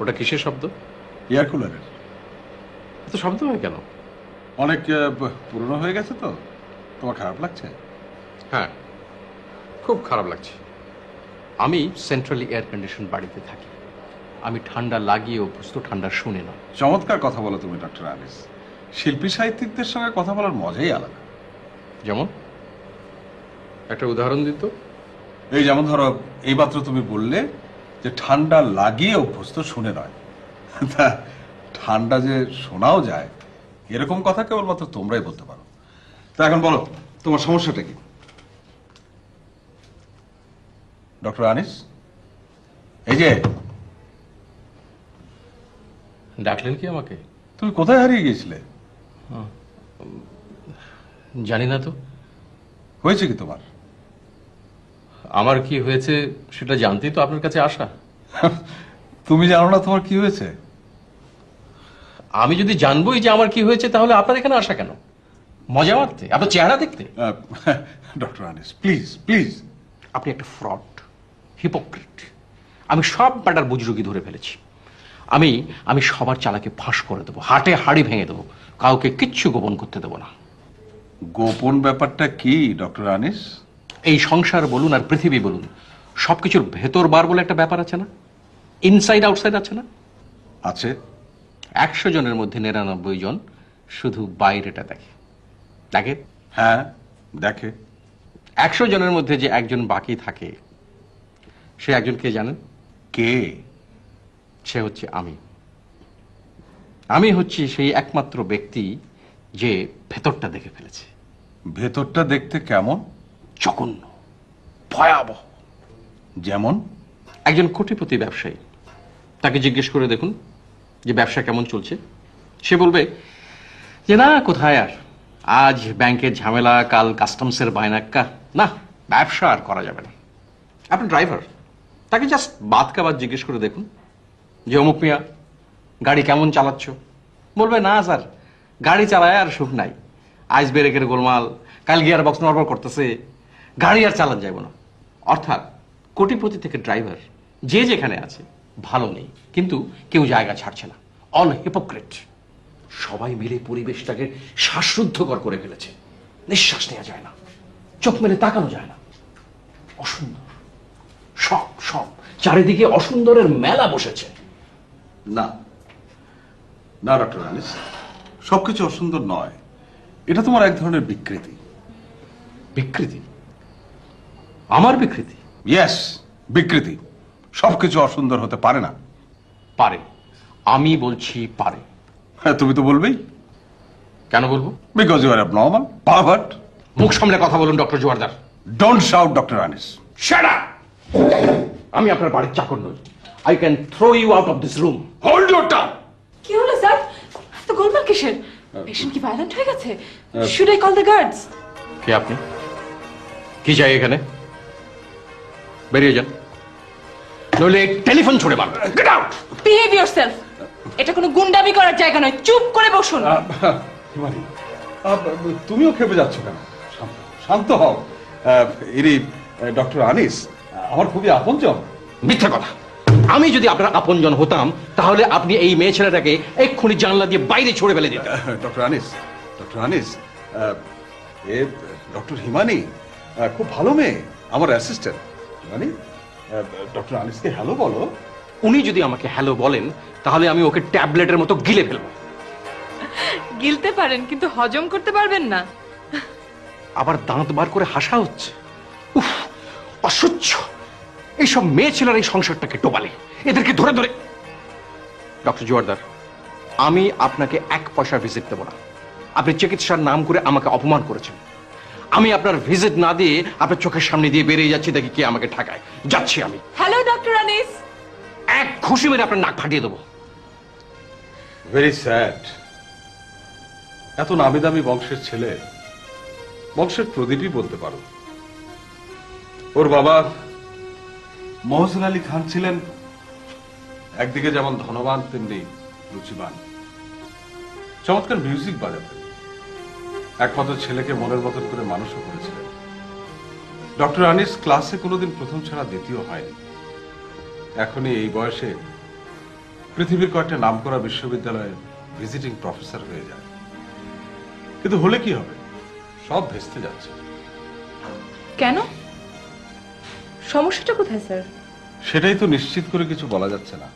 ওটা কিসের শব্দ? এয়ার কুলারের। এত শব্দ হয় কেন? অনেক পুরনো হয়ে গেছে তো, তোমার খারাপ লাগছে? হ্যাঁ, খুব খারাপ লাগছে। আমি সেন্ট্রালি এয়ার কন্ডিশন বাড়িতে থাকি। আমি ঠান্ডা লাগিয়ে অভ্যস্ত, ঠান্ডা শুনে না। চমৎকার কথা বলো তুমি ডক্টর আনিস। শিল্পী সাহিত্যিকদের সঙ্গে কথা বলার মজাই আলাদা। যেমন একটা উদাহরণ দিত। এই যেমন ধরো, এইমাত্র তুমি বললে যে ঠান্ডা লাগিয়ে অভ্যস্ত শুনে নয়। তা ঠান্ডা যে শোনাও যায় এরকম কথা কেবলমাত্র তোমরাই বলতে পারো। তা এখন বলো তোমার সমস্যাটা কি ডক্টর আনিস? এই যে ডাকলেন কি আমাকে? তুমি কোথায় হারিয়ে গিয়েছিলে? জানি না তো। হয়েছে কি তোমার? আমার কি হয়েছে সেটা জানতেই তো আপনার কাছে আসা। তুমি জানো না তোমার কি হয়েছে? আমি যদি জানবোই যে আমার কি হয়েছে তাহলে আপনার এখানে আসা কেন? মজা মারতে, আপনার চেহারা দেখতে? Doctor Anis please please. আপনি একটা ফ্রড, হিপোক্রিট। আমি সব ব্যাটার বুজরুগি ধরে ফেলেছি। আমি আমি সবার চালাকে ফাঁস করে দেবো, হাটে হাড়ি ভেঙে দেবো, কাউকে কিচ্ছু গোপন করতে দেবো না। গোপন ব্যাপারটা কি ডক্টর আনিস? এই সংসার বলুন আর পৃথিবী বলুন, সবকিছুর ভেতর বার বলে একটা ব্যাপার আছে না? ইনসাইড আউটসাইড আছে না? আছে। 100 জনের মধ্যে 99 জন শুধু বাইরেটা দেখে। দেখে? হ্যাঁ দেখে। 100 জনের মধ্যে যে একজন বাকি থাকে, সে একজন কে জানেন? কে? সে হচ্ছে আমি। আমি হচ্ছি সেই একমাত্র ব্যক্তি যে ভেতরটা দেখে ফেলেছে। ভেতরটা দেখতে কেমন? জঘন্য, ভয়াবহ। যেমন? একজন কোটিপতি ব্যবসায়ী, তাকে জিজ্ঞেস করে দেখুন যে ব্যবসা কেমন চলছে। সে বলবে যে না, কোথায় আর, আজ ব্যাংকের ঝামেলা, কাল কাস্টমসের বায়নাক্কা, না ব্যবসা আর করা যাবে না। আপনি ড্রাইভার, তাকে জাস্ট বাদ কা বাদ জিজ্ঞেস করে দেখুন যে অমুক মিয়া গাড়ি কেমন চালাচ্ছ। বলবে না স্যার, গাড়ি চালায় আর সুখ নাই, আইস ব্রেকের গোলমাল, কাল গিয়ার বক্স নড়বড় করতেছে, গাড়ি আর চালান যাইব না। অর্থাৎ কোটিপতি থেকে ড্রাইভার যে যেখানে আছে ভালো নেই, কিন্তু কেউ জায়গা ছাড়ছে না। All hypocrite. সবাই মিলে পরিবেশটাকে শ্বাসরুদ্ধকর করে ফেলেছে। নিঃশ্বাস নেওয়া যায় না, চোখ মেলে তাকানো যায় না। অসুন্দর, সব সব চারিদিকে অসুন্দরের মেলা বসেছে। না না ডক্টর আনিস, সবকিছু অসুন্দর নয়। এটা তোমার এক ধরনের বিকৃতি। বিকৃতি? আমার বিকৃতি? ইয়েস, বিকৃতি। সবকিছু অসুন্দর হতে পারে না। পারে, আমি বলছি পারে। হ্যাঁ, তুমি তো বলবেই। কেন বলবো? Because you are abnormal, pervert. মুখ সামলে কথা বলুন doctor Joardar. Don't shout doctor Anis. Shut up! আমি আপনার বাড়ির চাকর নই। I can throw you out of this room. Hold your tongue. কি হলো স্যার? এত গোলমাল কিসের? পেশেন্ট কি ভায়োলেন্ট হয়ে গেছে? Should I call the guards? কে আপনি? কি চাই এখানে? বেরিয়ে যান, নইলে টেলিফোন ছুড়ে মারব। Get out! Behave yourself. এটা কোনো গুন্ডামি করার জায়গা নয়, চুপ করে বসুন। হিমানি, তুমিও খেপে যাচ্ছ কেন? শান্ত হও। ইনি ডক্টর আনিস, আমার খুবই আপনজন। মিথ্যা কথা। আমি যদি আপনার আপনজন হতাম তাহলে আপনি এই মেয়ে ছেলেটাকে এক্ষুনি জানলা দিয়ে বাইরে ছুড়ে ফেলে দিতেন। Doctor Anis, doctor Anis, a doctor Himani, খুব ভালো মেয়ে, আমার অ্যাসিস্ট্যান্ট। হিমানি, ডক্টর আনিসকে হ্যালো বলো। উনি যদি আমাকে হ্যালো বলেন তাহলে আমি ওকে ট্যাবলেটের মতো গিলে ফেলবো। গিলতে পারেন কিন্তু হজম করতে পারবেন না। আবার দাঁত বার করে হাসা হচ্ছে। উফ, অসহ্য। এইসব মেয়ে ছেলের এই সংসারটাকে ডোবালে, এদেরকে ধরে ধরে। ডক্টর জোয়ারদার, আমি আপনাকে 1 পয়সা ভিজিট দেব না। আপনি চিকিৎসার নাম করে আমাকে অপমান করেছেন। আমি আপনার ভিজিট না দিয়ে আপনার চোখের সামনে দিয়ে বেরিয়ে যাচ্ছি, দেখি কে আমাকে ঠেকায়। যাচ্ছি আমি। Hello doctor Anis. এক খুশি মেরে আপনার নাক ফাটিয়ে দেবো। Very sad. এত নামি দামি বংশের ছেলে, বংশের প্রদীপই বলতে পারো। ওর বাবা মহসিন আলী খান ছিলেন একদিকে যেমন ধনবান তেমনি রুচিবান, চমৎকার মিউজিক বাজাতেন, একমাত্র ছেলেকে মনের মতন করে মানুষও করেছিলেন। ডক্টর আনিস ক্লাসে কোনোদিন প্রথম ছাড়া দ্বিতীয় হয়নি। এখনই এই বয়সে পৃথিবীর কয়েকটা নামকরা বিশ্ববিদ্যালয়ে ভিজিটিং প্রফেসর হয়ে যায়, কিন্তু হলে কি হবে, সব ভেস্তে যাচ্ছে। কেন? সমস্যাটা কোথায় স্যার? সেটাই তো নিশ্চিত করে কিছু বলা যাচ্ছে না।